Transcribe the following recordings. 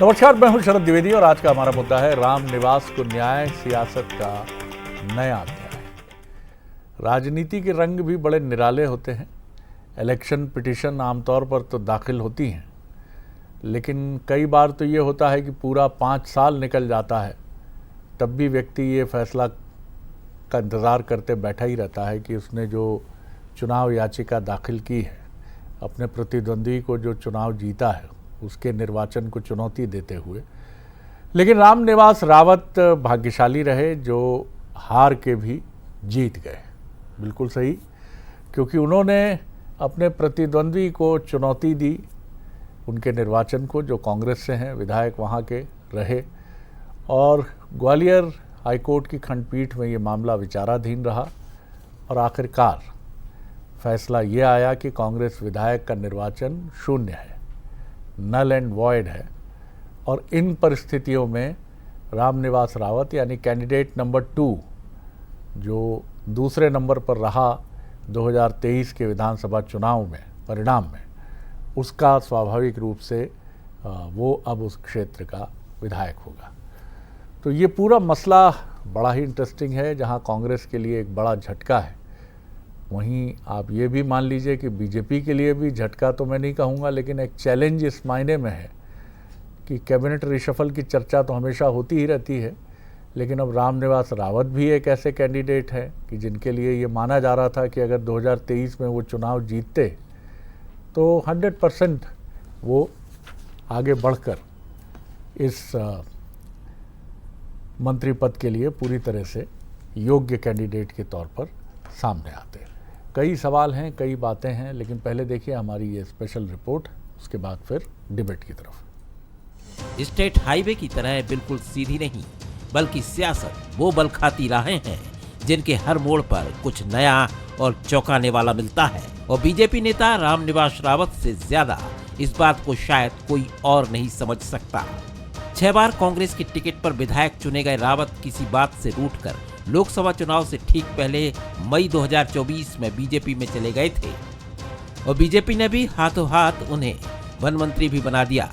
नमस्कार, मैं हूं शरद द्विवेदी और आज का हमारा मुद्दा है राम निवास को न्याय, सियासत का नया अध्याय। राजनीति के रंग भी बड़े निराले होते हैं। इलेक्शन पिटीशन आमतौर पर तो दाखिल होती हैं, लेकिन कई बार तो ये होता है कि पूरा 5 साल निकल जाता है, तब भी व्यक्ति ये फैसला का इंतज़ार करते बैठा ही रहता है कि उसने जो चुनाव याचिका दाखिल की है, अपने प्रतिद्वंदी को जो चुनाव जीता है उसके निर्वाचन को चुनौती देते हुए। लेकिन राम निवास रावत भाग्यशाली रहे जो हार के भी जीत गए। बिल्कुल सही, क्योंकि उन्होंने अपने प्रतिद्वंदी को चुनौती दी, उनके निर्वाचन को, जो कांग्रेस से हैं, विधायक वहाँ के रहे, और ग्वालियर हाईकोर्ट की खंडपीठ में ये मामला विचाराधीन रहा और आखिरकार फैसला ये आया कि कांग्रेस विधायक का निर्वाचन शून्य है, नल एंड वॉइड है। और इन परिस्थितियों में रामनिवास रावत यानी कैंडिडेट नंबर 2 जो दूसरे नंबर पर रहा 2023 के विधानसभा चुनाव में परिणाम में, उसका स्वाभाविक रूप से वो अब उस क्षेत्र का विधायक होगा। तो ये पूरा मसला बड़ा ही इंटरेस्टिंग है, जहां कांग्रेस के लिए एक बड़ा झटका है, वहीं आप ये भी मान लीजिए कि बीजेपी के लिए भी झटका तो मैं नहीं कहूँगा, लेकिन एक चैलेंज इस मायने में है कि कैबिनेट रिशफल की चर्चा तो हमेशा होती ही रहती है, लेकिन अब रामनिवास रावत भी एक ऐसे कैंडिडेट हैं कि जिनके लिए ये माना जा रहा था कि अगर 2023 में वो चुनाव जीतते तो 100% वो आगे बढ़कर इस मंत्री पद के लिए पूरी तरह से योग्य कैंडिडेट के तौर पर सामने आते हैं। कई सवाल हैं, कई बातें हैं, लेकिन पहले देखिए हमारी ये स्पेशल रिपोर्ट, उसके बाद फिर डिबेट की तरफ। स्टेट हाईवे की तरह बिल्कुल सीधी नहीं, बल्कि सियासत वो बल खाती राहें हैं जिनके हर मोड़ पर कुछ नया और चौंकाने वाला मिलता है। और बीजेपी नेता रामनिवास रावत से ज्यादा इस बात को शायद कोई और नहीं समझ सकता। 6 बार कांग्रेस की टिकट पर विधायक चुने गए रावत किसी बात से रूठकर लोकसभा चुनाव से ठीक पहले मई 2024 में बीजेपी में चले गए थे और बीजेपी ने भी हाथों हाथ उन्हें वन मंत्री भी बना दिया।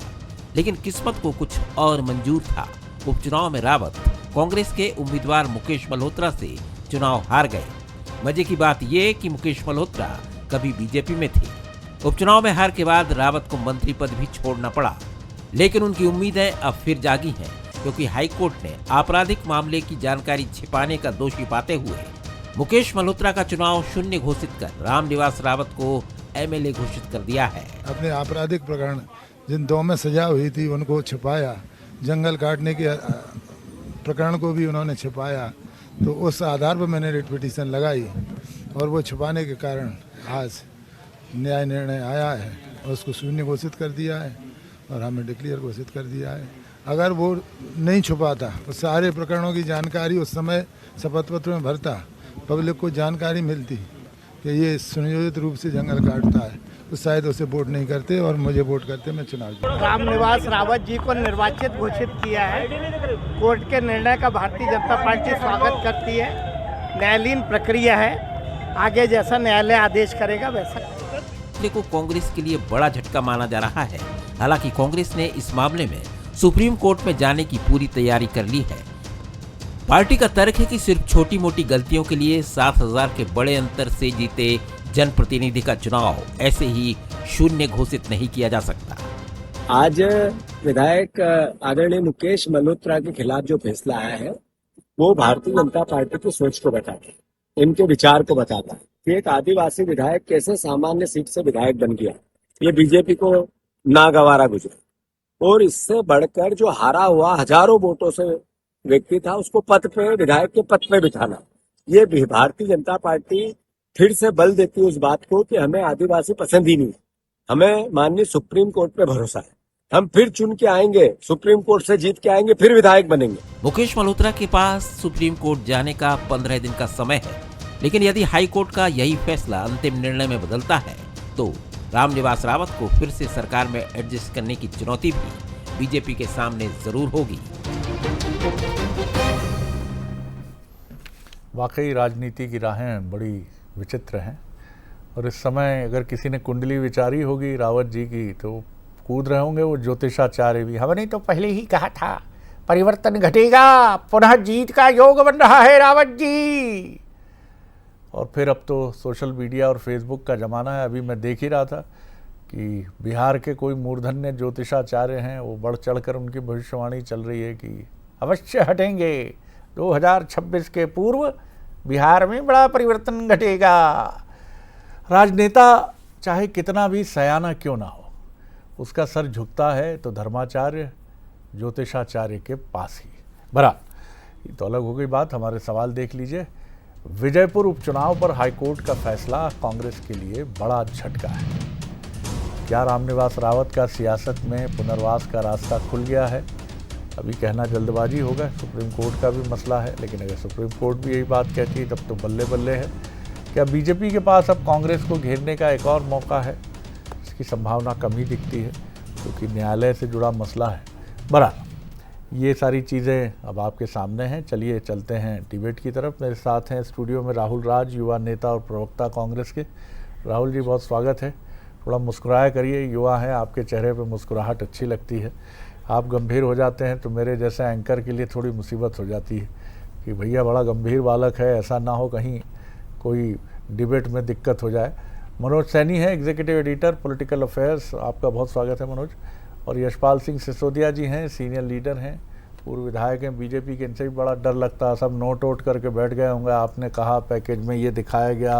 लेकिन किस्मत को कुछ और मंजूर था। उपचुनाव में रावत कांग्रेस के उम्मीदवार मुकेश मल्होत्रा से चुनाव हार गए। मजे की बात यह कि मुकेश मल्होत्रा कभी बीजेपी में थे। उपचुनाव में हार के बाद रावत को मंत्री पद भी छोड़ना पड़ा, लेकिन उनकी उम्मीदें अब फिर जागी हैं, क्योंकि हाईकोर्ट ने आपराधिक मामले की जानकारी छिपाने का दोषी पाते हुए मुकेश मल्होत्रा का चुनाव शून्य घोषित कर रामनिवास रावत को एमएलए घोषित कर दिया है। अपने आपराधिक प्रकरण जिन 2 में सजा हुई थी उनको छिपाया, जंगल काटने के प्रकरण को भी उन्होंने छिपाया, तो उस आधार पर मैंने रिट पिटीशन लगाई और वो छिपाने के कारण आज न्याय निर्णय आया है और उसको शून्य घोषित कर दिया है और हमें डिक्लेयर घोषित कर दिया है। अगर वो नहीं छुपाता तो सारे प्रकरणों की जानकारी उस समय शपथ पत्र में भरता, पब्लिक को जानकारी मिलती कि ये सुनियोजित रूप से जंगल काटता है, तो शायद उसे वोट नहीं करते और मुझे वोट करते, मैं चुनाव जीता। रामनिवास रावत जी को निर्वाचित घोषित किया है। कोर्ट के निर्णय का भारतीय जनता पार्टी स्वागत करती है। न्यायालयीन प्रक्रिया है, आगे जैसा न्यायालय आदेश करेगा वैसा। को कांग्रेस के लिए बड़ा झटका माना जा रहा है। हालांकि कांग्रेस ने इस मामले में सुप्रीम कोर्ट में जाने की पूरी तैयारी कर ली है। पार्टी का तर्क है कि सिर्फ छोटी मोटी गलतियों के लिए 7,000 के बड़े अंतर से जीते जनप्रतिनिधि का चुनाव ऐसे ही शून्य घोषित नहीं किया जा सकता। आज विधायक आदरणीय मुकेश मल्होत्रा के खिलाफ जो फैसला आया है वो भारतीय जनता पार्टी की सोच को बताता है, इनके विचार को बताता है कि एक आदिवासी विधायक कैसे सामान्य सीट से विधायक बन गया। ये बीजेपी को नागवारा गुजरा और इससे बढ़कर जो हारा हुआ हजारों वोटों से व्यक्ति था उसको पद पे, विधायक के पद पे बिठाना, ये भारतीय जनता पार्टी फिर से बल देती है उस बात को कि हमें आदिवासी पसंद ही नहीं, हमें माननीय सुप्रीम कोर्ट पे भरोसा है, हम फिर चुन के आएंगे, सुप्रीम कोर्ट से जीत के आएंगे, फिर विधायक बनेंगे। मुकेश मल्होत्रा के पास सुप्रीम कोर्ट जाने का 15 दिन का समय है, लेकिन यदि हाई कोर्ट का यही फैसला अंतिम निर्णय में बदलता है तो रामनिवास रावत को फिर से सरकार में एडजस्ट करने की चुनौती भी बीजेपी के सामने जरूर होगी। वाकई राजनीति की राहें बड़ी विचित्र हैं और इस समय अगर किसी ने कुंडली विचारी होगी रावत जी की तो कूद रहे होंगे वो ज्योतिषाचार्य भी, हमने तो पहले ही कहा था परिवर्तन घटेगा, पुनः जीत का योग बन रहा है रावत जी। और फिर अब तो सोशल मीडिया और फेसबुक का ज़माना है। अभी मैं देख ही रहा था कि बिहार के कोई मूर्धन्य ज्योतिषाचार्य हैं, वो बढ़ चढ़कर उनकी भविष्यवाणी चल रही है कि अवश्य हटेंगे, 2026 के पूर्व बिहार में बड़ा परिवर्तन घटेगा। राजनेता चाहे कितना भी सयाना क्यों ना हो, उसका सर झुकता है तो धर्माचार्य ज्योतिषाचार्य के पास ही। बहरहाल ये तो अलग हो गई बात। हमारे सवाल देख लीजिए। विजयपुर उपचुनाव पर हाईकोर्ट का फैसला कांग्रेस के लिए बड़ा झटका है। क्या रामनिवास रावत का सियासत में पुनर्वास का रास्ता खुल गया है? अभी कहना जल्दबाजी होगा, सुप्रीम कोर्ट का भी मसला है, लेकिन अगर सुप्रीम कोर्ट भी यही बात कहती है तब तो बल्ले बल्ले है। क्या बीजेपी के पास अब कांग्रेस को घेरने का एक और मौका है? इसकी संभावना कम ही दिखती है, क्योंकि न्यायालय से जुड़ा मसला है। बहरहाल ये सारी चीज़ें अब आपके सामने हैं। चलिए चलते हैं डिबेट की तरफ। मेरे साथ हैं स्टूडियो में राहुल राज, युवा नेता और प्रवक्ता कांग्रेस के। राहुल जी, बहुत स्वागत है। थोड़ा मुस्कुराया करिए, युवा हैं, आपके चेहरे पे मुस्कुराहट अच्छी लगती है। आप गंभीर हो जाते हैं तो मेरे जैसे एंकर के लिए थोड़ी मुसीबत हो जाती है कि भैया बड़ा गंभीर बालक है, ऐसा ना हो कहीं कोई डिबेट में दिक्कत हो जाए। मनोज सैनी है, एग्जीक्यूटिव एडिटर पॉलिटिकल अफेयर्स, आपका बहुत स्वागत है मनोज। और यशपाल सिंह सिसोदिया जी हैं, सीनियर लीडर हैं, पूर्व विधायक हैं बीजेपी के। इनसे भी बड़ा डर लगता है, सब नोट वोट करके बैठ गए होंगे। आपने कहा पैकेज में ये दिखाया गया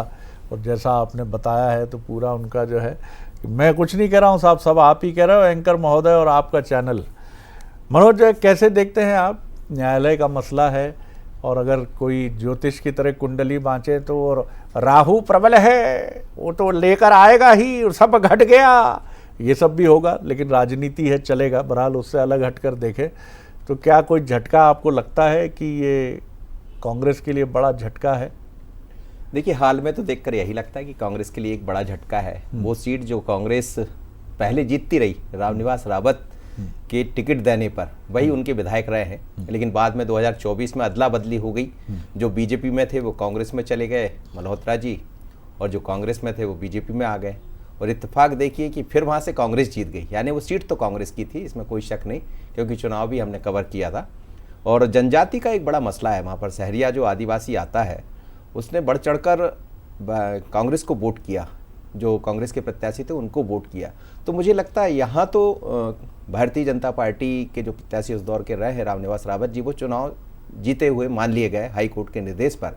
और जैसा आपने बताया है तो पूरा उनका जो है, मैं कुछ नहीं कह रहा हूँ साहब, सब आप ही कह रहे हो, एंकर महोदय और आपका चैनल। मनोज, कैसे देखते हैं आप? न्यायालय का मसला है और अगर कोई ज्योतिष की तरह कुंडली बाँचे तो राहु प्रबल है, वो तो लेकर आएगा ही, सब घट गया, ये सब भी होगा, लेकिन राजनीति है, चलेगा। बहरहाल उससे अलग हटकर देखें तो क्या कोई झटका आपको लगता है कि ये कांग्रेस के लिए बड़ा झटका है? देखिए, हाल में तो देखकर यही लगता है कि कांग्रेस के लिए एक बड़ा झटका है। वो सीट जो कांग्रेस पहले जीतती रही रामनिवास रावत के टिकट देने पर, वही उनके विधायक रहे हैं, लेकिन बाद में 2024 में अदला बदली हो गई। जो बीजेपी में थे वो कांग्रेस में चले गए, मल्होत्रा जी, और जो कांग्रेस में थे वो बीजेपी में आ गए। और इत्तेफाक देखिए कि फिर वहाँ से कांग्रेस जीत गई, यानी वो सीट तो कांग्रेस की थी, इसमें कोई शक नहीं, क्योंकि चुनाव भी हमने कवर किया था। और जनजाति का एक बड़ा मसला है वहाँ पर। सहरिया जो आदिवासी आता है उसने बढ़ चढ़कर कांग्रेस को वोट किया, जो कांग्रेस के प्रत्याशी थे उनको वोट किया। तो मुझे लगता है यहाँ तो भारतीय जनता पार्टी के जो प्रत्याशी उस दौर के रहे हैं रामनिवास रावत जी, वो चुनाव जीते हुए मान लिए गए हाई कोर्ट के निर्देश पर।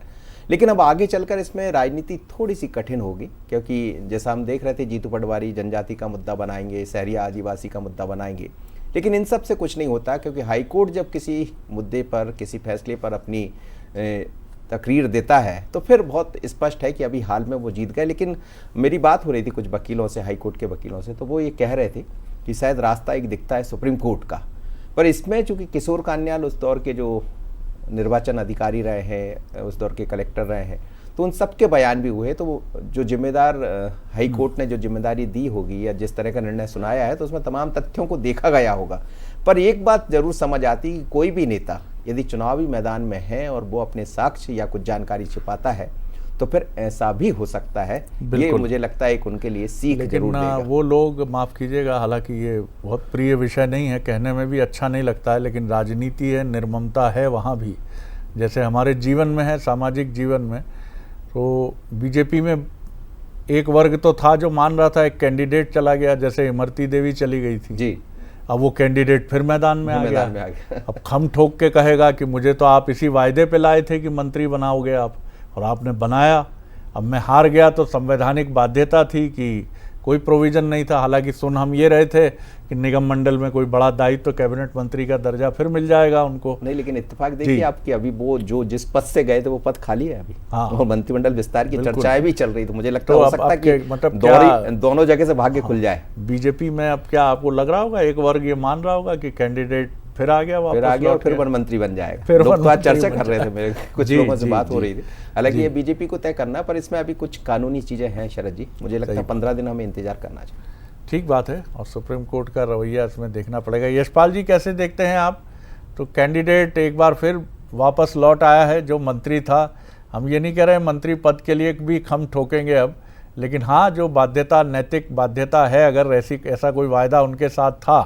लेकिन अब आगे चलकर इसमें राजनीति थोड़ी सी कठिन होगी, क्योंकि जैसा हम देख रहे थे, जीतू पटवारी जनजाति का मुद्दा बनाएंगे, सहरिया आदिवासी का मुद्दा बनाएंगे, लेकिन इन सब से कुछ नहीं होता, क्योंकि हाई कोर्ट जब किसी मुद्दे पर, किसी फैसले पर अपनी तकरीर देता है तो फिर बहुत स्पष्ट है कि अभी हाल में वो जीत गए। लेकिन मेरी बात हो रही थी कुछ वकीलों से, हाई कोर्ट के वकीलों से, तो वो ये कह रहे थे कि शायद रास्ता एक दिखता है सुप्रीम कोर्ट का। पर इसमें चूँकि किशोर कान्याल उस दौर के जो निर्वाचन अधिकारी रहे हैं, उस दौर के कलेक्टर रहे हैं, तो उन सब के बयान भी हुए। तो वो जो जिम्मेदार हाई कोर्ट ने जो जिम्मेदारी दी होगी या जिस तरह का निर्णय सुनाया है, तो उसमें तमाम तथ्यों को देखा गया होगा। पर एक बात जरूर समझ आती कि कोई भी नेता यदि चुनावी मैदान में है और वो अपने साक्ष्य या कुछ जानकारी छिपाता है तो फिर ऐसा भी हो सकता है। ये मुझे लगता है एक उनके लिए सीख जरूर देगा। वो लोग, माफ़ कीजिएगा, हालांकि ये बहुत प्रिय विषय नहीं है, कहने में भी अच्छा नहीं लगता है, लेकिन राजनीति है, निर्ममता है वहाँ भी, जैसे हमारे जीवन में है, सामाजिक जीवन में। तो बीजेपी में एक वर्ग तो था जो मान रहा था, एक कैंडिडेट चला गया, जैसे इमरती देवी चली गई थी जी, अब वो कैंडिडेट फिर मैदान में आ गया। अब खम ठोक के कहेगा कि मुझे तो आप इसी वायदे पे लाए थे कि मंत्री बनाओगे आप, और आपने बनाया, अब मैं हार गया। तो संवैधानिक बाध्यता थी कि कोई प्रोविज़न नहीं था। हालांकि सुन हम ये रहे थे कि निगम मंडल में कोई बड़ा दायित्व तो कैबिनेट मंत्री का दर्जा फिर मिल जाएगा उनको। नहीं, लेकिन इत्तेफाक देखिए आपकी, अभी वो जो जिस पद से गए थे वो पद खाली है अभी। हाँ, वो मंत्रिमंडल विस्तार की चर्चाएं भी चल रही, तो मुझे लगता है हो सकता है कि मतलब दोनों जगह से भाग्य खुल जाए बीजेपी में। अब क्या आपको लग रहा होगा, एक वर्ग ये मान रहा होगा कि कैंडिडेट फिर आ गया, फिर आ गया और फिर वन मंत्री बन जाएगा। फिर लोग तो आज चर्चा कर रहे थे, मेरे कुछ लोगों से बात हो रही थी। हालांकि ये बीजेपी को तय करना, पर इसमें अभी कुछ कानूनी चीजें हैं शरद जी, मुझे लगता है 15 दिन हमें इंतजार करना चाहिए। ठीक बात है, और सुप्रीम कोर्ट का रवैया इसमें देखना पड़ेगा। यशपाल जी, कैसे देखते हैं आप? तो कैंडिडेट एक बार फिर वापस लौट आया है जो मंत्री था। हम ये नहीं कह रहे मंत्री पद के लिए भी खम ठोकेंगे अब, लेकिन हाँ, जो बाध्यता, नैतिक बाध्यता है, अगर ऐसा कोई वायदा उनके साथ था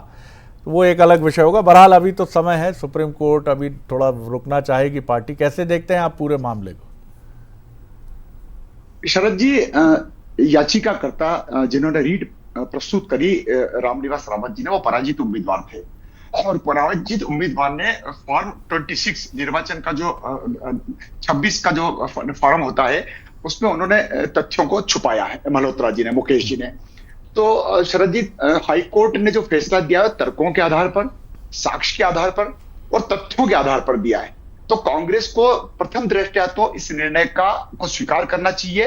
तो वो एक अलग विषय होगा। बहरहाल अभी तो समय है, सुप्रीम कोर्ट अभी थोड़ा रुकना चाहेगी पार्टी। कैसे देखते हैं आप पूरे मामले को? शरद जी, याचिकाकर्ता जिन्होंने रीट प्रस्तुत करी रामनिवास रावत जी ने, वो पराजित उम्मीदवार थे और पराजित उम्मीदवार ने फॉर्म 26 निर्वाचन का जो 26 का जो फॉर्म होता है उसमें उन्होंने तथ्यों को छुपाया है, मल्होत्रा जी ने, मुकेश जी ने। तो शरद जी, हाई कोर्ट ने जो फैसला दिया है तर्कों के आधार पर, साक्ष्य के आधार पर और तथ्यों के आधार पर दिया है। तो कांग्रेस को प्रथम दृष्टया तो इस निर्णय को स्वीकार करना चाहिए,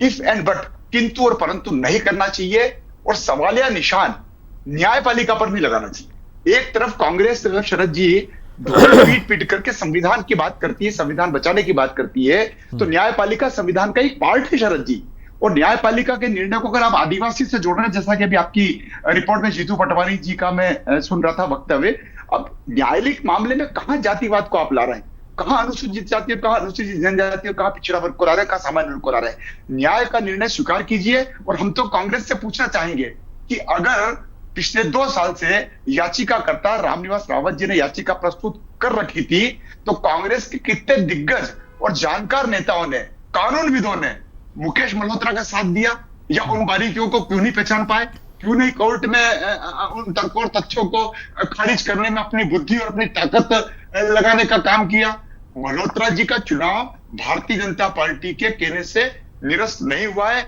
इफ एंड बट, किंतु और परंतु नहीं करना चाहिए, और सवालिया निशान न्यायपालिका पर भी लगाना चाहिए। एक तरफ कांग्रेस शरद जी पीट पीट करके संविधान की बात करती है, संविधान बचाने की बात करती है, तो न्यायपालिका संविधान का एक पार्ट है शरद जी। और न्यायपालिका के निर्णय को अगर आप आदिवासी से जोड़ रहे हैं, जैसा कि अभी आपकी रिपोर्ट में जीतू पटवारी जी का मैं सुन रहा था वक्तव्य, अब न्यायालयिक मामले में कहां जातिवाद को आप ला रहे हैं, कहां अनुसूचित जाति, कहां अनुसूचित जनजाति, कहां पिछड़ा वर्ग को ला रहे हैं, कहां सामान्य वर्ग को ला रहे हैं। न्याय का निर्णय स्वीकार कीजिए। और हम तो कांग्रेस से पूछना चाहेंगे कि अगर पिछले 2 साल से याचिकाकर्ता रामनिवास रावत जी ने याचिका प्रस्तुत कर रखी थी, तो कांग्रेस के कितने दिग्गज और जानकार नेताओं ने, कानूनविदों ने मुकेश मल्होत्रा का साथ दिया, या उन बारीकियों को क्यों नहीं पहचान पाए, क्यों नहीं कोर्ट में उन तर्कों और तथ्यों को खारिज करने में अपनी बुद्धि और अपनी ताकत लगाने का काम किया। मल्होत्रा जी का चुनाव भारतीय जनता पार्टी के कहने से निरस्त नहीं हुआ है,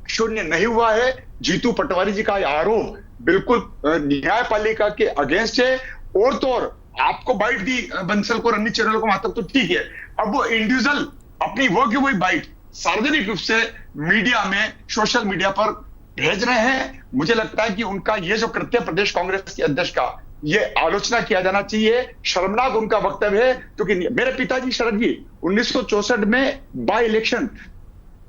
शून्य नहीं हुआ है। जीतू पटवारी जी का आरोप बिल्कुल न्यायपालिका के अगेंस्ट है। और तो और आपको बाइट दी बंसल को, रन्नी चैनल को, वहां तक तो ठीक है। अब वो इंडिविजुअल अपनी वो की वही बाइट सार्वजनिक रूप से मीडिया में, सोशल मीडिया पर भेज रहे हैं। मुझे लगता है कि उनका ये जो कृत्य प्रदेश कांग्रेस के अध्यक्ष का, ये आलोचना किया जाना चाहिए। शर्मनाक उनका वक्तव्य है, क्योंकि मेरे पिताजी शरद जी 1964 में बाय इलेक्शन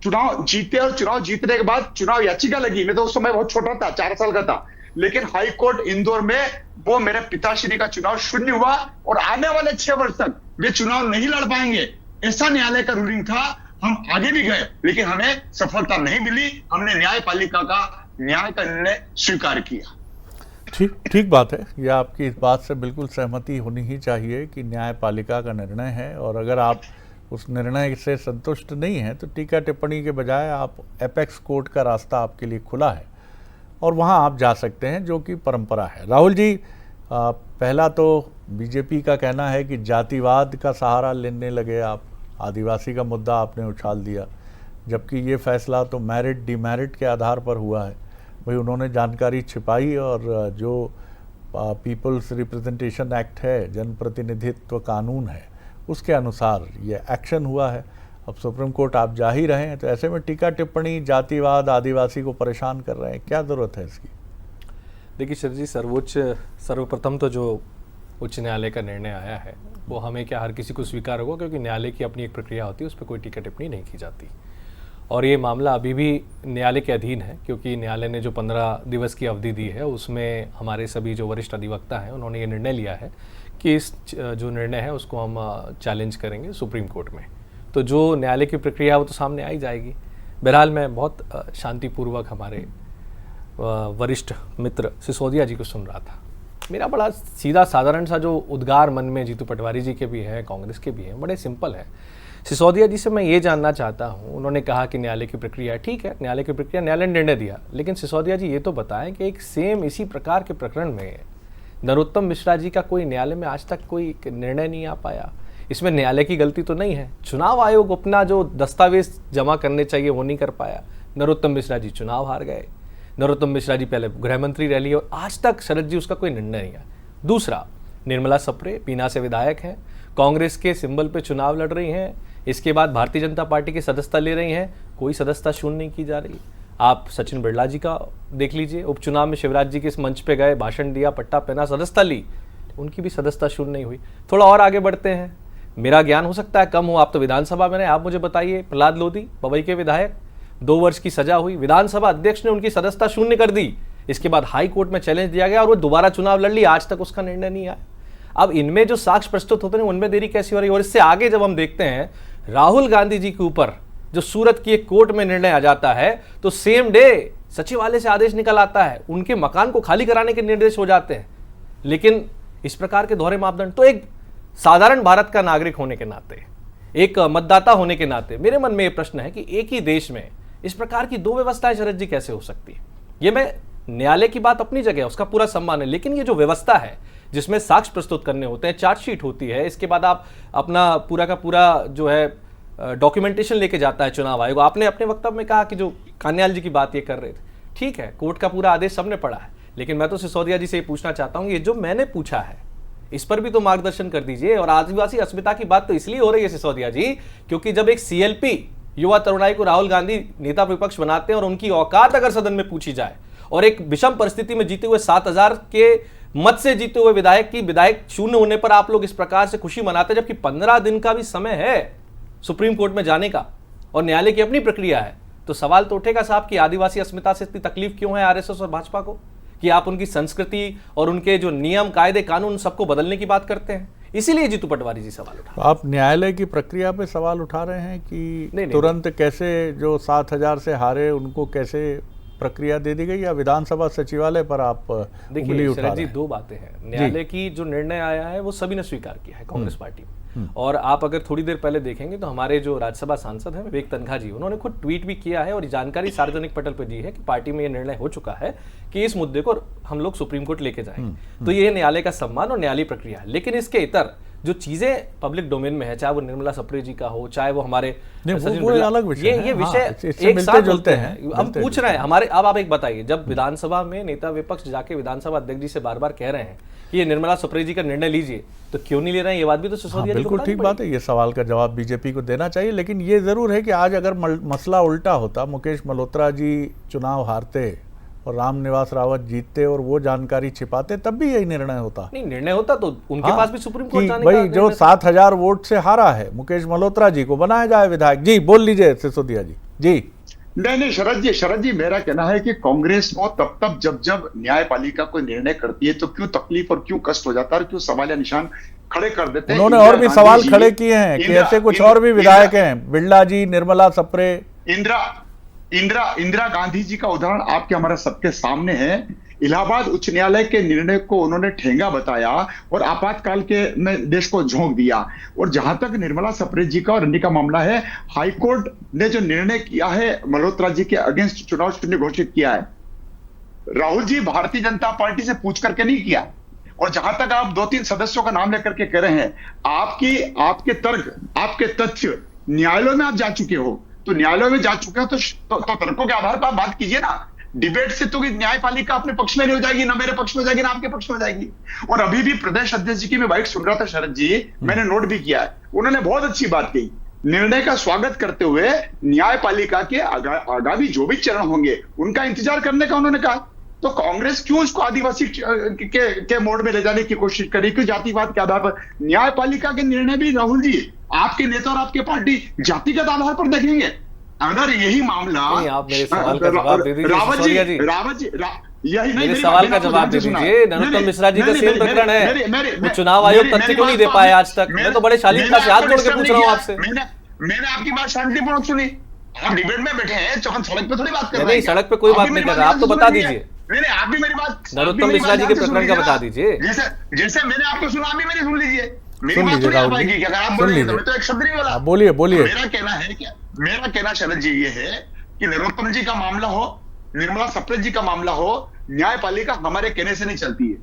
चुनाव जीते, और चुनाव जीतने के बाद चुनाव याचिका लगी। मैं तो उस समय बहुत छोटा था, 4 साल का था, लेकिन हाई कोर्ट इंदौर में वो मेरे पिताश्री का चुनाव शून्य हुआ और आने वाले 6 वर्ष तक वे चुनाव नहीं लड़ पाएंगे, ऐसा न्यायालय का रूलिंग था। हम आगे भी गए, लेकिन हमें सफलता नहीं मिली। हमने न्यायपालिका का न्याय का निर्णय स्वीकार किया। ठीक बात है, यह आपकी इस बात से बिल्कुल सहमति होनी ही चाहिए कि न्यायपालिका का निर्णय है, और अगर आप उस निर्णय से संतुष्ट नहीं हैं तो टीका टिप्पणी के बजाय आप एपेक्स कोर्ट का रास्ता आपके लिए खुला है और वहां आप जा सकते हैं, जो कि परंपरा है। राहुल जी, पहला तो बीजेपी का कहना है कि जातिवाद का सहारा लेने लगे आप, आदिवासी का मुद्दा आपने उछाल दिया, जबकि ये फैसला तो मेरिट डिमेरिट के आधार पर हुआ है। भाई उन्होंने जानकारी छिपाई, और जो पीपल्स रिप्रेजेंटेशन एक्ट है, जनप्रतिनिधित्व कानून है, उसके अनुसार ये एक्शन हुआ है। अब सुप्रीम कोर्ट आप जा ही रहे हैं, तो ऐसे में टीका टिप्पणी, जातिवाद, आदिवासी को परेशान कर रहे हैं, क्या ज़रूरत है इसकी? देखिए सर जी, सर्वप्रथम तो जो उच्च न्यायालय का निर्णय आया है वो हमें क्या हर किसी को स्वीकार होगा, क्योंकि न्यायालय की अपनी एक प्रक्रिया होती है, उस पर कोई टीका टिप्पणी नहीं की जाती। और ये मामला अभी भी न्यायालय के अधीन है, क्योंकि न्यायालय ने जो 15 दिवस की अवधि दी है उसमें हमारे सभी जो वरिष्ठ अधिवक्ता हैं उन्होंने ये निर्णय लिया है कि इस जो निर्णय है उसको हम चैलेंज करेंगे सुप्रीम कोर्ट में। तो जो न्यायालय की प्रक्रिया है वो तो सामने आ ही जाएगी। बहरहाल मैं बहुत शांतिपूर्वक हमारे वरिष्ठ मित्र सिसोदिया जी को सुन रहा था। मेरा बड़ा सीधा साधारण सा जो उद्गार मन में जीतू पटवारी जी के भी है, कांग्रेस के भी हैं, बड़े सिंपल है। सिसोदिया जी से मैं ये जानना चाहता हूँ, उन्होंने कहा कि न्यायालय की प्रक्रिया ठीक है, न्यायालय की प्रक्रिया, न्यायालय ने निर्णय दिया, लेकिन सिसोदिया जी ये तो बताएं कि एक सेम इसी प्रकार के प्रकरण में नरोत्तम मिश्रा जी का कोई न्यायालय में आज तक कोई निर्णय नहीं आ पाया। इसमें न्यायालय की गलती तो नहीं है, चुनाव आयोग अपना जो दस्तावेज जमा करने चाहिए वो नहीं कर पाया। नरोत्तम मिश्रा जी चुनाव हार गए, नरोत्तम मिश्रा जी पहले गृह मंत्री रह लिए और आज तक शरद जी उसका कोई निर्णय नहीं है। दूसरा, निर्मला सप्रे बीना से विधायक हैं, कांग्रेस के सिंबल पे चुनाव लड़ रही हैं, इसके बाद भारतीय जनता पार्टी की सदस्यता ले रही हैं, कोई सदस्यता शून्य नहीं की जा रही। आप सचिन बिरला जी का देख लीजिए, उपचुनाव में शिवराज जी के इस मंच पे गए, भाषण दिया, पट्टा पहना, सदस्यता ली, उनकी भी सदस्यता शून्य नहीं हुई। थोड़ा और आगे बढ़ते हैं, मेरा ज्ञान हो सकता है कम हो, आप तो विधानसभा में रहे, आप मुझे बताइए, प्रहलाद लोधी पवई के विधायक, 2 वर्ष की सजा हुई, विधानसभा अध्यक्ष ने उनकी सदस्यता शून्य कर दी, इसके बाद हाई कोर्ट में चैलेंज दिया गया और वो दोबारा चुनाव लड़ लिया, आज तक उसका निर्णय नहीं आया। अब इनमें जो साक्ष्य प्रस्तुत होते हैं उनमें देरी कैसी हो रही है? और इससे आगे जब हम देखते हैं राहुल गांधी जी के ऊपर जो सूरत की एक कोर्ट में निर्णय आ जाता है तो सेम डे सचिवालय से आदेश निकल आता है, उनके मकान को खाली कराने के निर्देश हो जाते हैं। लेकिन इस प्रकार के दोहरे मापदंड, तो एक साधारण भारत का नागरिक होने के नाते, एक मतदाता होने के नाते मेरे मन में यह प्रश्न है कि एक ही देश में इस प्रकार की दो व्यवस्थाएं शरद जी कैसे हो सकती है। ये मैं न्यायालय की बात अपनी जगह है, उसका पूरा सम्मान है, लेकिन ये जो व्यवस्था है जिसमें साक्ष्य प्रस्तुत करने होते हैं, चार्जशीट होती है, इसके बाद आप अपना पूरा का पूरा जो है डॉक्यूमेंटेशन लेके जाता है चुनाव आयोग। आपने अपने वक्तव्य में कहा कि जो कान्याल जी की बात ये कर रहे थे, ठीक है, कोर्ट का पूरा आदेश सबने पढ़ा है, लेकिन मैं तो सिसोदिया जी से ये पूछना चाहता हूँ, ये जो मैंने पूछा है इस पर भी तो मार्गदर्शन कर दीजिए। और आदिवासी अस्मिता की बात तो इसलिए हो रही है सिसोदिया जी, क्योंकि जब एक CLP युवा तरुणाई को राहुल गांधी नेता विपक्ष बनाते हैं और उनकी औकात अगर सदन में पूछी जाए और एक विषम परिस्थिति में जीते हुए 7000 के मत से जीते हुए विधायक शून्य होने पर आप लोग इस प्रकार से खुशी मनाते हैं, जबकि 15 दिन का भी समय है सुप्रीम कोर्ट में जाने का और न्यायालय की अपनी प्रक्रिया है, तो सवाल तो उठेगा साहब कि आदिवासी अस्मिता से इतनी तकलीफ क्यों है RSS और भाजपा को कि आप उनकी संस्कृति और उनके जो नियम कायदे कानून सबको बदलने की बात करते हैं। इसीलिए जीतू पटवारी जी सवाल उठा। आप न्यायालय की प्रक्रिया पे सवाल उठा रहे हैं कि नहीं, तुरंत कैसे जो 7000 से हारे उनको कैसे प्रक्रिया दे दी गई, या विधानसभा सचिवालय पर आप उंगली उठा रहे हैं? दो बातें हैं। न्यायालय की जो निर्णय आया है वो सभी ने स्वीकार किया है कांग्रेस पार्टी में, और आप अगर थोड़ी देर पहले देखेंगे तो हमारे जो राज्यसभा सांसद हैं विवेक तनखा जी, उन्होंने खुद ट्वीट भी किया है और ये जानकारी सार्वजनिक पटल पर दी है कि पार्टी में ये निर्णय हो चुका है कि इस मुद्दे को हम लोग सुप्रीम कोर्ट लेके जाएंगे। तो ये न्यायालय का सम्मान और न्यायालयी प्रक्रिया है। लेकिन इसके इतर जो चीजें पब्लिक डोमेन में है, चाहे वो निर्मला सप्रे जी का हो, चाहे वो हमारे अलग विषय ये विषय एक साथ जुलते हैं। हम पूछ रहे हैं हमारे, अब आप एक बताइए, जब विधानसभा में नेता विपक्ष जाके विधानसभा अध्यक्ष जी से बार बार कह रहे हैं कि ये निर्मला सप्रे जी का निर्णय लीजिए, तो क्यों नहीं ले रहे हैं? ये बात भी तो सिसोदिया जी को बिल्कुल ठीक बात है, ये सवाल का जवाब बीजेपी को देना चाहिए। लेकिन ये जरूर है कि आज अगर मसला उल्टा होता, मुकेश मल्होत्रा जी चुनाव हारते और रामनिवास रावत जीतते और वो जानकारी छिपाते, तब भी यही निर्णय होता। नहीं, निर्णय होता तो उनके पास भी सुप्रीम कोर्ट जाने भाई जो 7000 वोट से हारा है मुकेश मल्होत्रा जी को बनाया जाए विधायक। जी बोल लीजिए सिसोदिया जी। जी नहीं, शरद जी मेरा कहना है कि कांग्रेस को तब जब न्यायपालिका कोई निर्णय करती है तो क्यों तकलीफ और क्यों कष्ट हो जाता है और क्यों सवालिया निशान खड़े कर देते हैं। उन्होंने और भी सवाल खड़े किए हैं कि ऐसे कुछ और भी विधायक हैं, बिरला जी, निर्मला सप्रे, इंदिरा गांधी जी का उदाहरण आपके हमारे सबके सामने है। इलाहाबाद उच्च न्यायालय के निर्णय को उन्होंने ठेंगा बताया और आपातकाल के में देश को झोंक दिया। और जहां तक निर्मला सप्रे जी का और अन्य का मामला है, हाईकोर्ट ने जो निर्णय किया है मल्होत्रा जी के अगेंस्ट चुनाव शून्य घोषित किया है, राहुल जी भारतीय जनता पार्टी से पूछ करके नहीं किया। और जहां तक आप 2-3 सदस्यों का नाम लेकर के कह रहे हैं, आपके तर्क, आपके तथ्य न्यायालयों में आप जा चुके हो, तो न्यायालयों में जा चुके हो तो तर्कों के आधार पर आप बात कीजिए ना। डिबेट से तो न्यायपालिका अपने पक्ष में नहीं हो जाएगी, ना मेरे पक्ष में हो जाएगी, ना आपके पक्ष में हो जाएगी। और अभी भी प्रदेश अध्यक्ष जी की मैं बाइट सुन रहा था शरद जी, मैंने नोट भी किया है, उन्होंने बहुत अच्छी बात कही। निर्णय का स्वागत करते हुए न्यायपालिका के आगामी जो भी चरण होंगे उनका इंतजार करने का उन्होंने कहा। तो कांग्रेस क्यों उसको आदिवासी के मोड में ले जाने की कोशिश करी? क्यों जातिवाद के आधार पर? न्यायपालिका के निर्णय भी राहुल जी आपके नेता और आपके पार्टी जातिगत आधार पर देखेंगे। अगर यही मामला, आप मेरे सवाल का जवाब दे दीजिए रावत जी यही मेरे सवाल का जवाब दे दीजिए। नरोत्तम मिश्रा जी का सेम प्रकरण है, वो चुनाव आयोग तथ्य क्यों नहीं दे पाए आज तक? मैं तो बड़े शालीनता से हाथ जोड़ के पूछ रहा हूँ आपसे। मैंने आपकी बात शांतिपूर्वक सुनी। आप डिबेट में बैठे हैं, तो हम सड़क पे थोड़ी बात कर रहे हैं। नहीं, सड़क पे कोई बात नहीं कर रहा, आप तो बता दीजिए। नहीं, आप भी मेरी बात, नरोत्तम मिश्रा जी के प्रकरण का बता दीजिए। जैसे मैंने आपको सुना, आप भी मेरी सुन लीजिए। मेरी बात सुनिए आप आएगी, अगर आप बोलेंगे तो मैं तो एक शब्द नहीं बोला। बोलिए। मेरा कहना शरद जी ये है कि नरोत्तम जी का मामला हो, निर्मला सप्रे जी का मामला हो, न्यायपालिका हमारे कहने से नहीं चलती है।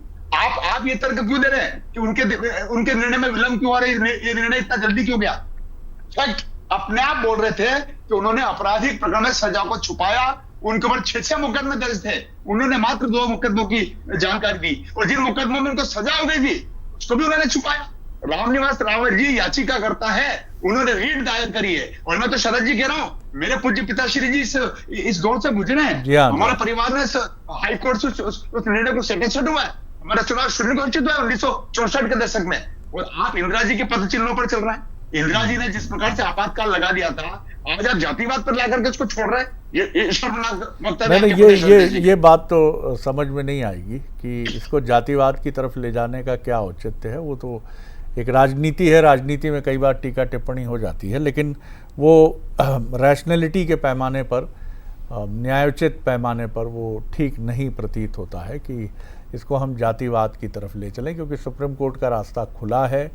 आप ये तर्क क्यों दे रहे हैं कि उनके निर्णय में विलंब क्यों हो रहा है, ये निर्णय इतना जल्दी क्यों गया? फैक्ट अपने आप बोल रहे थे कि उन्होंने आपराधिक प्रकरण में सजा को छुपाया, उनके ऊपर 6 मुकदमे दर्ज थे, उन्होंने मात्र 2 मुकदमों की जानकारी दी, और जिन मुकदमों में उनको सजा हो गई थी उसको भी उन्होंने छुपाया। रामनिवास रावत जी याचिका करता है, उन्होंने रीट दायर करी है। और मैं तो शरद जी कह रहा हूं, मेरे पूज्य पिताश्री जी इस दौर से गुजरे हैं। हमारे परिवार ने हाईकोर्ट से उस निर्णय को सेटिस्फाइड हुआ है। हमारा चुनाव शून्य घोषित हुआ है 1964 के दशक में, और आप इंदिरा जी के पद चिन्हों पर चल रहे हैं। इंदिरा जी ने जिस प्रकार से आपातकाल लगा दिया था, आज आप जातिवाद पर लाकर के उसको छोड़ रहे हैं। ये बात तो समझ में नहीं आएगी कि इसको जातिवाद की तरफ ले जाने का क्या औचित्य है। वो तो एक राजनीति है, राजनीति में कई बार टीका टिप्पणी हो जाती है, लेकिन वो रैशनैलिटी के पैमाने पर, न्यायोचित पैमाने पर वो ठीक नहीं प्रतीत होता है कि इसको हम जातिवाद की तरफ ले चलें, क्योंकि सुप्रीम कोर्ट का रास्ता खुला है।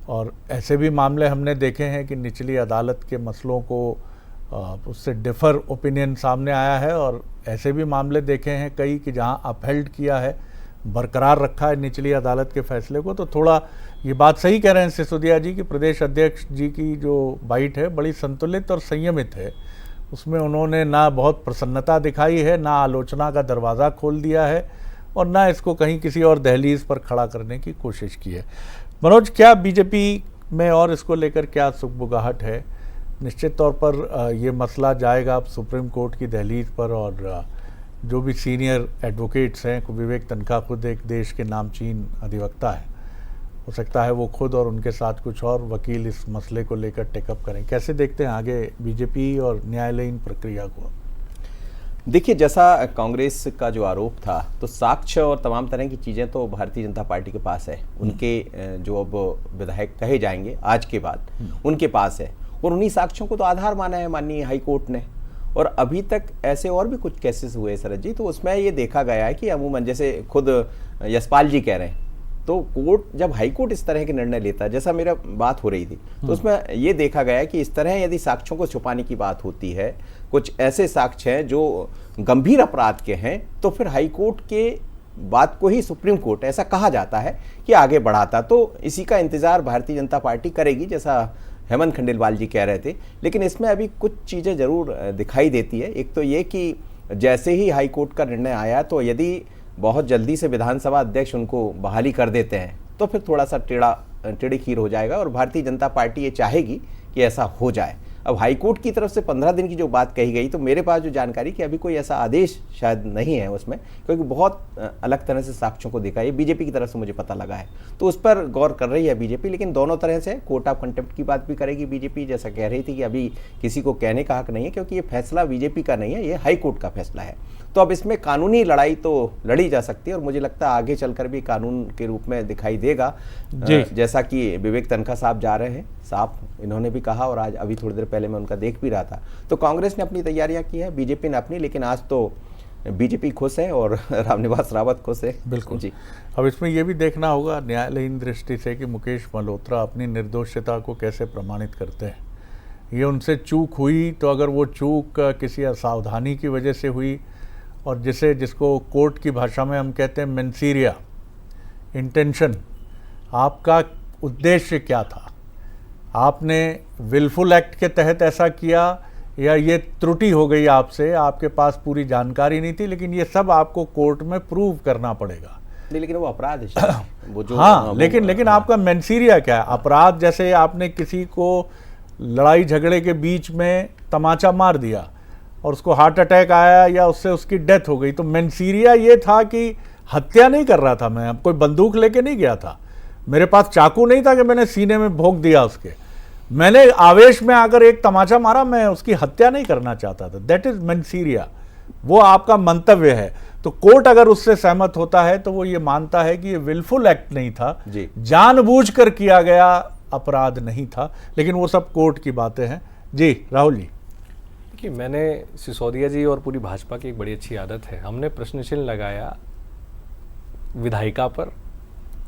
और ऐसे भी मामले हमने देखे हैं कि निचली अदालत के मसलों को उससे डिफ़र ओपिनियन सामने आया है, और ऐसे भी मामले देखे हैं कई कि जहां अपहेल्ड किया है, बरकरार रखा है निचली अदालत के फैसले को। तो थोड़ा ये बात सही कह रहे हैं सिसोदिया जी कि प्रदेश अध्यक्ष जी की जो बाइट है बड़ी संतुलित और संयमित है। उसमें उन्होंने ना बहुत प्रसन्नता दिखाई है, ना आलोचना का दरवाज़ा खोल दिया है, और ना इसको कहीं किसी और दहलीज पर खड़ा करने की कोशिश की है। मनोज, क्या बीजेपी में और इसको लेकर क्या सुगबुगाहट है? निश्चित तौर पर ये मसला जाएगा अब सुप्रीम कोर्ट की दहलीज पर, और जो भी सीनियर एडवोकेट्स हैं, विवेक तनखा खुद एक देश के नामचीन अधिवक्ता है, हो सकता है वो खुद और उनके साथ कुछ और वकील इस मसले को लेकर टेकअप करें। कैसे देखते हैं आगे बीजेपी और न्यायालयीन प्रक्रिया को? देखिए, जैसा कांग्रेस का जो आरोप था, तो साक्ष्य और तमाम तरह की चीज़ें तो भारतीय जनता पार्टी के पास है। उनके जो अब विधायक कहे जाएंगे आज के बाद, उनके पास है, और उन्हीं साक्ष्यों को तो आधार माना है माननीय हाई कोर्ट ने। और अभी तक ऐसे और भी कुछ केसेस हुए शरद जी, तो उसमें ये देखा गया है कि अमूमन, जैसे खुद यशपाल जी कह रहे हैं, तो कोर्ट जब हाई कोर्ट इस तरह के निर्णय लेता है, जैसा मेरा बात हो रही थी, तो उसमें ये देखा गया है कि इस तरह यदि साक्ष्यों को छुपाने की बात होती है, कुछ ऐसे साक्ष्य हैं जो गंभीर अपराध के हैं, तो फिर हाई कोर्ट के बात को ही सुप्रीम कोर्ट, ऐसा कहा जाता है, कि आगे बढ़ाता। तो इसी का इंतजार भारतीय जनता पार्टी करेगी, जैसा हेमंत खंडेलवाल जी कह रहे थे। लेकिन इसमें अभी कुछ चीज़ें ज़रूर दिखाई देती है। एक तो ये कि जैसे ही हाई कोर्ट का निर्णय आया, तो यदि बहुत जल्दी से विधानसभा अध्यक्ष उनको बहाली कर देते हैं, तो फिर थोड़ा सा टेढ़ी खीर हो जाएगा, और भारतीय जनता पार्टी ये चाहेगी कि ऐसा हो जाए। अब हाई कोर्ट की तरफ से 15 दिन की जो बात कही गई, तो मेरे पास जो जानकारी कि अभी कोई ऐसा आदेश शायद नहीं है उसमें, क्योंकि बहुत अलग तरह से साक्ष्यों को देखा, ये बीजेपी की तरफ से मुझे पता लगा है, तो उस पर गौर कर रही है बीजेपी। लेकिन दोनों तरह से कोर्ट ऑफ कंटेम्प्ट की बात भी करेगी बीजेपी, जैसा कह रही थी कि अभी किसी को कहने का हक नहीं है, क्योंकि ये फैसला बीजेपी का नहीं है, ये हाई कोर्ट का फैसला है। तो अब इसमें कानूनी लड़ाई तो लड़ी जा सकती है, और मुझे लगता है आगे चलकर भी कानून के रूप में दिखाई देगा। जैसा कि विवेक तनखा साहब जा रहे हैं, साफ इन्होंने भी कहा, और आज अभी थोड़ी देर पहले मैं उनका देख भी रहा था। तो कांग्रेस ने अपनी तैयारियां की है, बीजेपी ने अपनी, लेकिन आज तो बीजेपी खुश है और रामनिवास रावत खुश है। बिल्कुल जी। अब इसमें यह भी देखना होगा न्यायालयीन दृष्टि से कि मुकेश मल्होत्रा अपनी निर्दोषता को कैसे प्रमाणित करते हैं। ये उनसे चूक हुई, तो अगर वो चूक किसी असावधानी की वजह से हुई, और जिसको कोर्ट की भाषा में हम कहते हैं मेंसीरिया, इंटेंशन, आपका उद्देश्य क्या था, आपने विलफुल एक्ट के तहत ऐसा किया, या ये त्रुटि हो गई आपसे, आपके पास पूरी जानकारी नहीं थी, लेकिन ये सब आपको कोर्ट में प्रूव करना पड़ेगा। लेकिन वो अपराध है वो जो लेकिन आपका मेंसीरिया क्या है? अपराध जैसे आपने किसी को लड़ाई झगड़े के बीच में तमाचा मार दिया और उसको हार्ट अटैक आया या उससे उसकी डेथ हो गई, तो मेंसीरिया ये था कि हत्या नहीं कर रहा था मैं, अब कोई बंदूक लेके नहीं गया था, मेरे पास चाकू नहीं था कि मैंने सीने में भोंक दिया उसके, मैंने आवेश में आकर एक तमाचा मारा, मैं उसकी हत्या नहीं करना चाहता था। दैट इज मेंसीरिया, वो आपका मंतव्य है। तो कोर्ट अगर उससे सहमत होता है तो वो ये मानता है कि ये विलफुल एक्ट नहीं था, जानबूझकर किया गया अपराध नहीं था। लेकिन वो सब कोर्ट की बातें हैं। जी राहुल जी। कि मैंने सिसोदिया जी और पूरी भाजपा की एक बड़ी अच्छी आदत है, हमने प्रश्न चिन्ह लगाया विधायिका पर,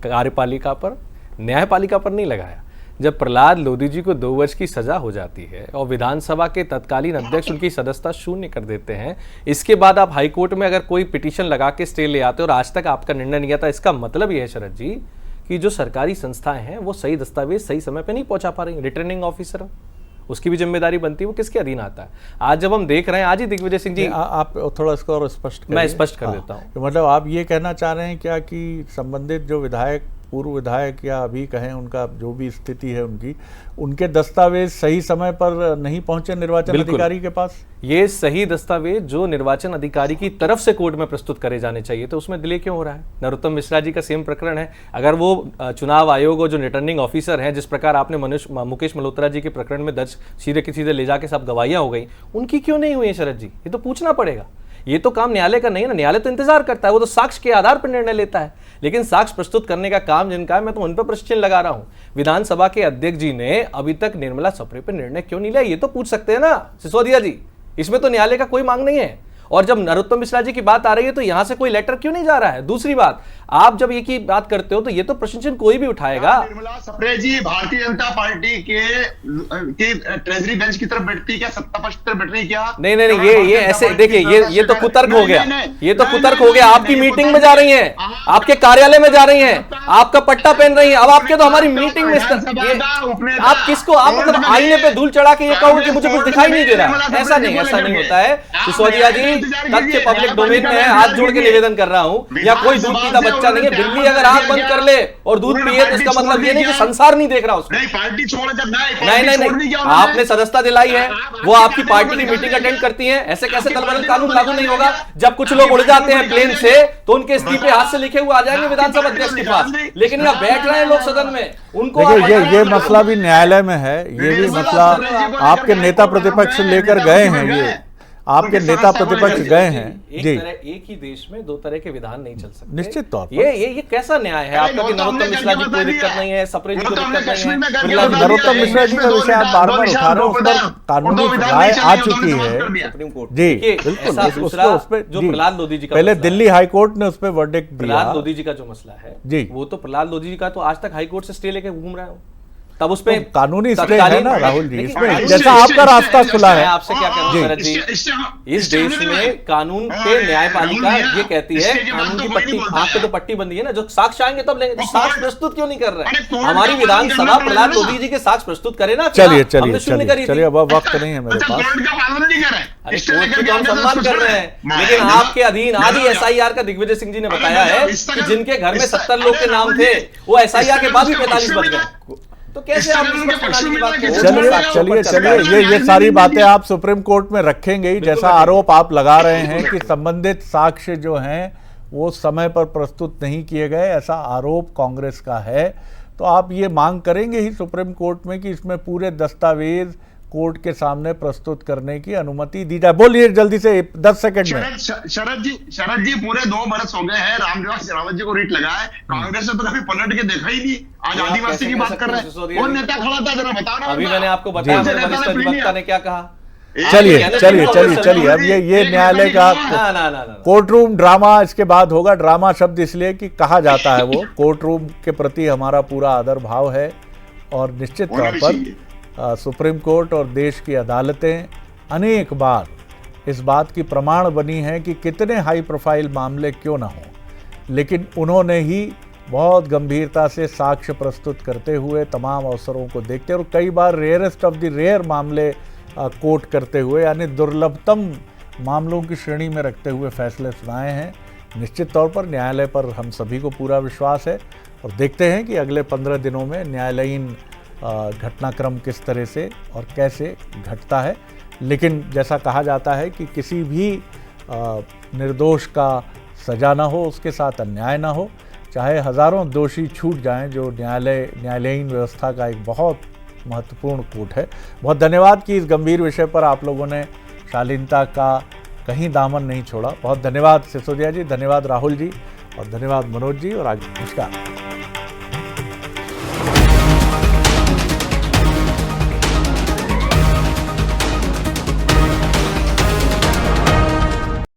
कार्यपालिका पर, न्यायपालिका पर नहीं लगाया। जब प्रहलाद लोधी जी को 2 वर्ष की सजा हो जाती है और विधानसभा के तत्कालीन अध्यक्ष उनकी सदस्यता शून्य कर देते हैं, इसके बाद आप हाईकोर्ट में अगर कोई पिटीशन लगा के स्टे ले आते हो और आज तक आपका निर्णय नहीं आता, इसका मतलब यह है शरद जी कि जो सरकारी संस्थाएं हैं वो सही दस्तावेज सही समय पे नहीं पहुंचा पा रही। रिटर्निंग ऑफिसर, उसकी भी जिम्मेदारी बनती है, वो किसके अधीन आता है। आज जब हम देख रहे हैं, आज ही दिग्विजय सिंह जी, आप थोड़ा इसको और स्पष्ट, मैं स्पष्ट कर देता हूँ। मतलब आप ये कहना चाह रहे हैं क्या कि संबंधित जो विधायक, पूर्व विधायक या अभी कहें उनका जो भी स्थिति है उनके दस्तावेज सही समय पर नहीं पहुंचे निर्वाचन अधिकारी के पास? ये सही दस्तावेज जो निर्वाचन अधिकारी की तरफ से कोर्ट में प्रस्तुत करे जाने चाहिए, तो उसमें डिले क्यों हो रहा है? नरोत्तम मिश्रा जी का सेम प्रकरण है। अगर वो चुनाव आयोग और जो रिटर्निंग ऑफिसर हैं, जिस प्रकार आपने मुकेश मल्होत्रा जी के प्रकरण में दर्ज सीधे के सीधे ले जाके सब गवाहियां हो गई, उनकी क्यों नहीं हुई है शरद जी? ये तो पूछना पड़ेगा। ये तो काम न्यायालय का नहीं है ना, न्यायालय तो इंतजार करता है, वो तो साक्ष्य के आधार पर निर्णय लेता है। लेकिन साक्ष्य प्रस्तुत करने का काम जिनका है, मैं तो उन पर प्रश्न चिन्ह लगा रहा हूं। विधानसभा के अध्यक्ष जी ने अभी तक निर्मला सप्रे पर निर्णय क्यों नहीं लिया, ये तो पूछ सकते हैं ना सिसोदिया जी। इसमें तो न्यायालय का कोई मांग नहीं है। और जब नरोत्तम मिश्रा जी की बात आ रही है तो यहां से कोई लेटर क्यों नहीं जा रहा है? दूसरी बात, आप जब ये की बात करते हो तो ये तो प्रश्न चिन्ह कोई भी उठाएगा। निर्मला सप्रे जी भारतीय जनता पार्टी के ट्रेजरी बेंच की तरफ बैठती है क्या, सत्ता पक्ष की तरफ बैठ रही है क्या? नहीं, ये ऐसे देखिए, ये तो कुतर्क हो गया, ये तो कुतर्क हो गया। आपकी मीटिंग में जा रही हैं, आपके कार्यालय में जा रही हैं, आपका पट्टा पहन रही हैं, अब आपके तो हमारी मीटिंग में आप किसको, आप मतलब आईने पे धूल चढ़ा के ये कहोगे कि मुझे कुछ दिखाई नहीं दे रहा, ऐसा नहीं होता है। सिसोदिया जी, तथ्य पब्लिक डोमेन में है, हाथ जोड़ के निवेदन कर रहा हूं। या कोई दूध पीता बच्चा नहीं है, बिल्ली अगर आंख बंद कर ले और दूध पिए तो इसका मतलब ये नहीं कि संसार नहीं देख रहा उसको। नहीं, पार्टी छोड़ जब नहीं, आपने सदस्यता दिलाई है, वो आपकी पार्टी की मीटिंग अटेंड करती हैं। ऐसे कैसे दल बदल कानून लागू नहीं होगा? जब कुछ लोग उड़ जाते हैं प्लेन से तो उनके इस्तीफे हाथ से लिखे हुए आ जाएंगे विधानसभा अध्यक्ष के पास, लेकिन यहाँ बैठ रहे हैं लोग सदन में, उनको ये मसला भी न्यायालय में है। ये भी मसला आपके नेता प्रतिपक्ष लेकर गए हैं, ये आपके नेता प्रतिपक्ष गए हैं जी। एक ही देश में दो तरह के विधान नहीं चल सकते, निश्चित तौर पर। ये कैसा न्याय है आपका कि नरोत्तम मिश्रा जी को कोई दिक्कत नहीं है, सप्रे जी को दिक्कत नहीं है? नरोत्तम मिश्रा जी का विषय आप बार-बार उठा रहे हो, उस पर कानूनी राय आ चुकी है सुप्रीम कोर्ट जी, बिल्कुल। उस पे जो प्रहलाद लोधी जी का पहले दिल्ली हाईकोर्ट ने उस पर वर्डिक्ट दिया। प्रहलाद लोधी जी का जो मसला है जी, वो तो प्रहलाद लोधी जी का तो आज तक हाईकोर्ट से स्टे लेके घूम रहा हूँ, तब उस पे कानूनी स्टे है ना राहुल जी, इसमें जैसा आपका रास्ता खुला है। आपसे क्या कहना शरद जी, इस देश में कानून पे न्यायपालिका ये कहती है, कानून की पट्टी, आंख पे तो पट्टी बंदी है ना, जो साक्ष्य आएंगे तब लेंगे। तो साक्ष्य प्रस्तुत क्यों नहीं कर रहे हैं? हमारी विधानसभा प्रहलाद लोधी जी के साक्ष्य प्रस्तुत करे ना। चलिए, अब वक्त नहीं है मेरे पास। अरे कोर्ट की तो हम सम्मान कर रहे हैं, लेकिन आपके अधीन आज ही SIR का दिग्विजय सिंह जी ने बताया है कि जिनके घर में 70 लोग के नाम थे वो SIR के बाद भी 45 बन गए। तो कैसे आप की बात चलिए, ये सारी बातें आप सुप्रीम कोर्ट में रखेंगे ही। जैसा आरोप आप लगा रहे हैं कि संबंधित साक्ष्य जो हैं वो समय पर प्रस्तुत नहीं किए गए, ऐसा आरोप कांग्रेस का है, तो आप ये मांग करेंगे ही सुप्रीम कोर्ट में कि इसमें पूरे दस्तावेज कोर्ट के सामने प्रस्तुत करने की अनुमति दी जाए। बोलिए जल्दी से 10 सेकंड में। शरद जी पूरे 2 बरस हो गए हैं रामनिवास रावत जी को रिट लगा है, कांग्रेस ने तो कभी पलट के देखा ही नहीं। आज आदिवासी की बात कर रहे हैं, कौन नेता खड़ा था जरा बताओ ना। अभी मैंने आपको बताया वरिष्ठ अधिवक्ता ने क्या कहा। चलिए अब ये न्यायालय का कोर्ट रूम ड्रामा इसके बाद होगा। ड्रामा शब्द इसलिए कि कहा जाता है वो कोर्ट रूम के प्रति हमारा पूरा आदर भाव है, और निश्चित तौर पर सुप्रीम कोर्ट और देश की अदालतें अनेक बार इस बात की प्रमाण बनी हैं कि कितने हाई प्रोफाइल मामले क्यों ना हों, लेकिन उन्होंने ही बहुत गंभीरता से साक्ष्य प्रस्तुत करते हुए तमाम अवसरों को देखते और कई बार रेयरेस्ट ऑफ द रेयर मामले कोर्ट करते हुए, यानी दुर्लभतम मामलों की श्रेणी में रखते हुए फैसले सुनाए हैं। निश्चित तौर पर न्यायालय पर हम सभी को पूरा विश्वास है, और देखते हैं कि अगले 15 दिनों में न्यायालयीन घटनाक्रम किस तरह से और कैसे घटता है। लेकिन जैसा कहा जाता है कि किसी भी निर्दोष का सजा ना हो, उसके साथ अन्याय ना हो, चाहे हज़ारों दोषी छूट जाएं, जो न्यायालयीन व्यवस्था का एक बहुत महत्वपूर्ण कूट है। बहुत धन्यवाद कि इस गंभीर विषय पर आप लोगों ने शालीनता का कहीं दामन नहीं छोड़ा। बहुत धन्यवाद सिसोदिया जी, धन्यवाद राहुल जी, और धन्यवाद मनोज जी, और आगे नमस्कार।